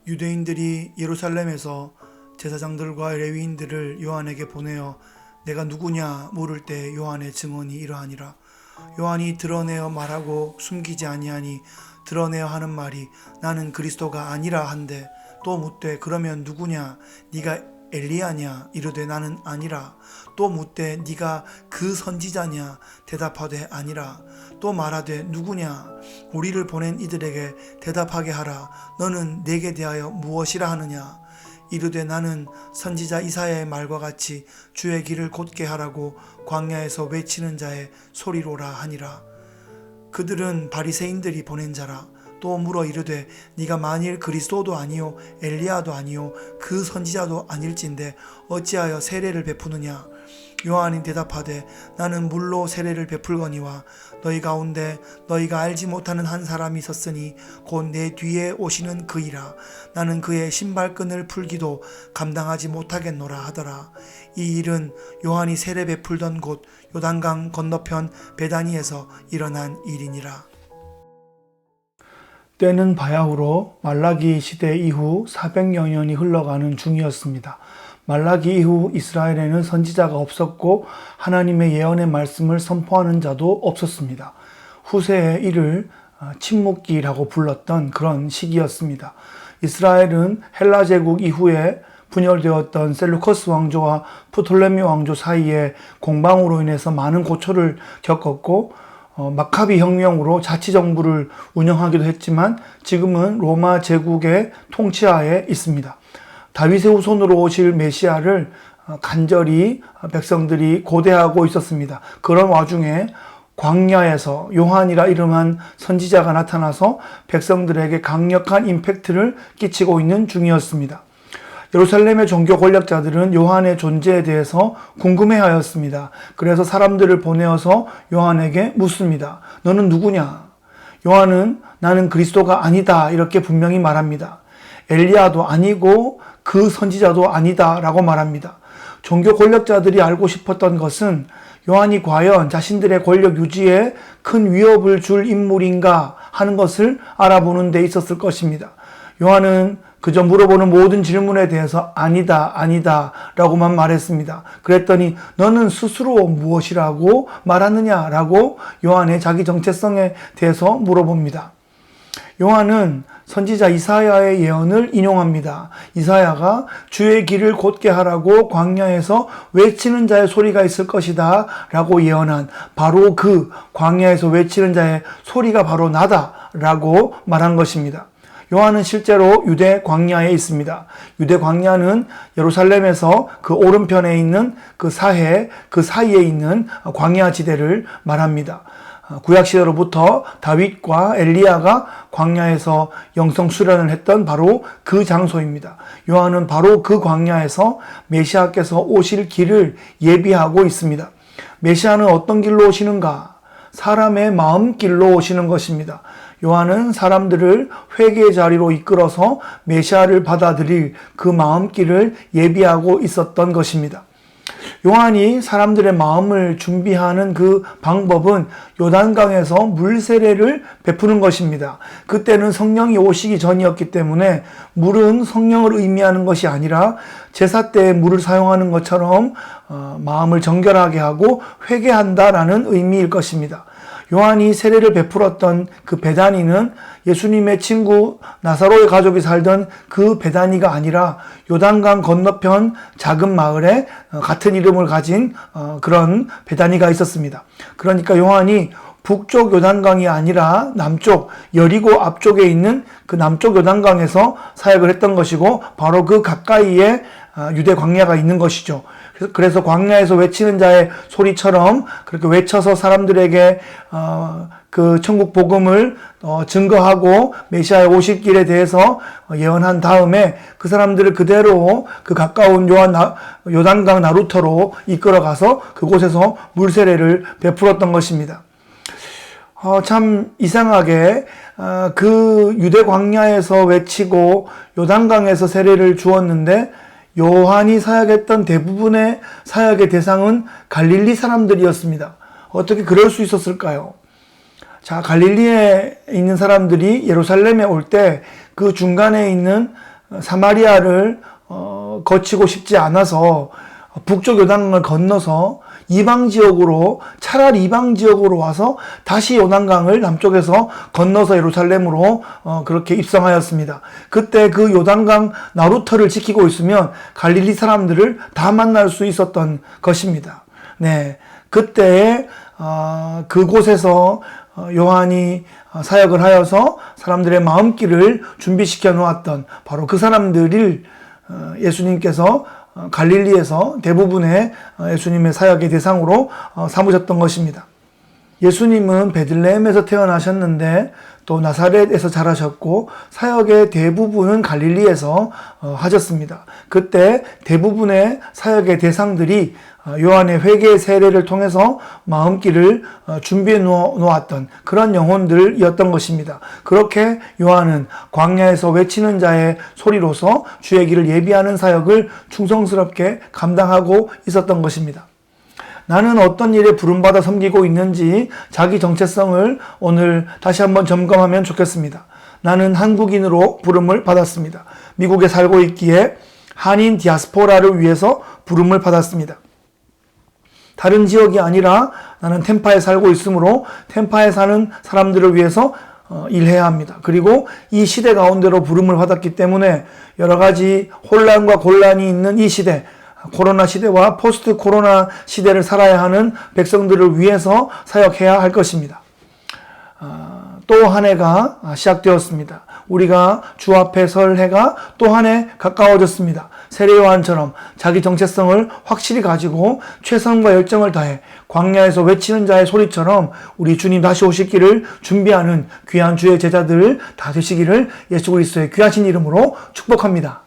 유대인들이 예루살렘에서 제사장들과 레위인들을 요한에게 보내어 내가 누구냐 물을 때 요한의 증언이 이러하니라. 요한이 드러내어 말하고 숨기지 아니하니 드러내어 하는 말이 나는 그리스도가 아니라 한데, 또 묻되 그러면 누구냐 네가 엘리야냐 이르되 나는 아니라. 또 묻되 네가 그 선지자냐 대답하되 아니라. 또 말하되 누구냐 우리를 보낸 이들에게 대답하게 하라. 너는 내게 대하여 무엇이라 하느냐. 이르되 나는 선지자 이사야의 말과 같이 주의 길을 곧게 하라고 광야에서 외치는 자의 소리로라 하니라. 그들은 바리새인들이 보낸 자라. 또 물어 이르되 네가 만일 그리스도도 아니요 엘리야도 아니요 그 선지자도 아닐진데 어찌하여 세례를 베푸느냐. 요한이 대답하되 나는 물로 세례를 베풀거니와 너희 가운데 너희가 알지 못하는 한 사람이 있었으니 곧 내 뒤에 오시는 그이라. 나는 그의 신발끈을 풀기도 감당하지 못하겠노라 하더라. 이 일은 요한이 세례 베풀던 곳 요단강 건너편 베다니에서 일어난 일이니라. 때는 바야흐로 말라기 시대 이후 400여 년이 흘러가는 중이었습니다. 말라기 이후 이스라엘에는 선지자가 없었고 하나님의 예언의 말씀을 선포하는 자도 없었습니다. 후세에 이를 침묵기라고 불렀던 그런 시기였습니다. 이스라엘은 헬라 제국 이후에 분열되었던 셀루커스 왕조와 프톨레미 왕조 사이에 공방으로 인해서 많은 고초를 겪었고 마카비 혁명으로 자치정부를 운영하기도 했지만 지금은 로마 제국의 통치하에 있습니다. 다윗의 후손으로 오실 메시아를 간절히 백성들이 고대하고 있었습니다. 그런 와중에 광야에서 요한이라 이름한 선지자가 나타나서 백성들에게 강력한 임팩트를 끼치고 있는 중이었습니다. 예루살렘의 종교 권력자들은 요한의 존재에 대해서 궁금해하였습니다. 그래서 사람들을 보내어서 요한에게 묻습니다. 너는 누구냐? 요한은 나는 그리스도가 아니다 이렇게 분명히 말합니다. 엘리야도 아니고 그 선지자도 아니다 라고 말합니다. 종교 권력자들이 알고 싶었던 것은 요한이 과연 자신들의 권력 유지에 큰 위협을 줄 인물인가 하는 것을 알아보는 데 있었을 것입니다. 요한은 그저 물어보는 모든 질문에 대해서 아니다, 아니다 라고만 말했습니다. 그랬더니 너는 스스로 무엇이라고 말하느냐 라고 요한의 자기 정체성에 대해서 물어봅니다. 요한은 선지자 이사야의 예언을 인용합니다. 이사야가 주의 길을 곧게 하라고 광야에서 외치는 자의 소리가 있을 것이다 라고 예언한 바로 그 광야에서 외치는 자의 소리가 바로 나다 라고 말한 것입니다. 요한은 실제로 유대 광야에 있습니다. 유대 광야는 예루살렘에서 그 오른편에 있는 그 사해, 그 사이에 있는 광야 지대를 말합니다. 구약 시대로부터 다윗과 엘리야가 광야에서 영성 수련을 했던 바로 그 장소입니다. 요한은 바로 그 광야에서 메시아께서 오실 길을 예비하고 있습니다. 메시아는 어떤 길로 오시는가? 사람의 마음 길로 오시는 것입니다. 요한은 사람들을 회개의 자리로 이끌어서 메시아를 받아들일 그 마음길을 예비하고 있었던 것입니다. 요한이 사람들의 마음을 준비하는 그 방법은 요단강에서 물 세례를 베푸는 것입니다. 그때는 성령이 오시기 전이었기 때문에 물은 성령을 의미하는 것이 아니라 제사 때 물을 사용하는 것처럼 마음을 정결하게 하고 회개한다라는 의미일 것입니다. 요한이 세례를 베풀었던 그 베다니는 예수님의 친구 나사로의 가족이 살던 그 베다니가 아니라 요단강 건너편 작은 마을에 같은 이름을 가진 그런 베다니가 있었습니다. 그러니까 요한이 북쪽 요단강이 아니라 남쪽 여리고 앞쪽에 있는 그 남쪽 요단강에서 사역을 했던 것이고 바로 그 가까이에 유대 광야가 있는 것이죠. 그래서 광야에서 외치는 자의 소리처럼 그렇게 외쳐서 사람들에게 그 천국 복음을 증거하고 메시아의 오실 길에 대해서 예언한 다음에 그 사람들을 그대로 그 가까운 요단강 나루터로 이끌어가서 그곳에서 물세례를 베풀었던 것입니다. 참 이상하게 그 유대 광야에서 외치고 요단강에서 세례를 주었는데 요한이 사역했던 대부분의 사역의 대상은 갈릴리 사람들이었습니다. 어떻게 그럴 수 있었을까요? 자, 갈릴리에 있는 사람들이 예루살렘에 올 때 그 중간에 있는 사마리아를 거치고 싶지 않아서 북쪽 요단강을 건너서 차라리 이방 지역으로 와서 다시 요단강을 남쪽에서 건너서 예루살렘으로 그렇게 입성하였습니다. 그때 그 요단강 나루터를 지키고 있으면 갈릴리 사람들을 다 만날 수 있었던 것입니다. 네, 그때 그곳에서 요한이 사역을 하여서 사람들의 마음길을 준비시켜 놓았던 바로 그 사람들을 예수님께서 갈릴리에서 대부분의 예수님의 사역의 대상으로 삼으셨던 것입니다. 예수님은 베들레헴에서 태어나셨는데 또 나사렛에서 자라셨고 사역의 대부분은 갈릴리에서 하셨습니다. 그때 대부분의 사역의 대상들이 요한의 회개의 세례를 통해서 마음길을 준비해 놓았던 그런 영혼들이었던 것입니다. 그렇게 요한은 광야에서 외치는 자의 소리로서 주의 길을 예비하는 사역을 충성스럽게 감당하고 있었던 것입니다. 나는 어떤 일에 부름받아 섬기고 있는지 자기 정체성을 오늘 다시 한번 점검하면 좋겠습니다. 나는 한국인으로 부름을 받았습니다. 미국에 살고 있기에 한인 디아스포라를 위해서 부름을 받았습니다. 다른 지역이 아니라 나는 템파에 살고 있으므로 템파에 사는 사람들을 위해서 일해야 합니다. 그리고 이 시대 가운데로 부름을 받았기 때문에 여러 가지 혼란과 곤란이 있는 이 시대, 코로나 시대와 포스트 코로나 시대를 살아야 하는 백성들을 위해서 사역해야 할 것입니다. 또 한 해가 시작되었습니다. 우리가 주 앞에 설 해가 또 한 해 가까워졌습니다. 세례 요한처럼 자기 정체성을 확실히 가지고 최선과 열정을 다해 광야에서 외치는 자의 소리처럼 우리 주님 다시 오실 길을 준비하는 귀한 주의 제자들 다 되시기를 예수 그리스도의 귀하신 이름으로 축복합니다.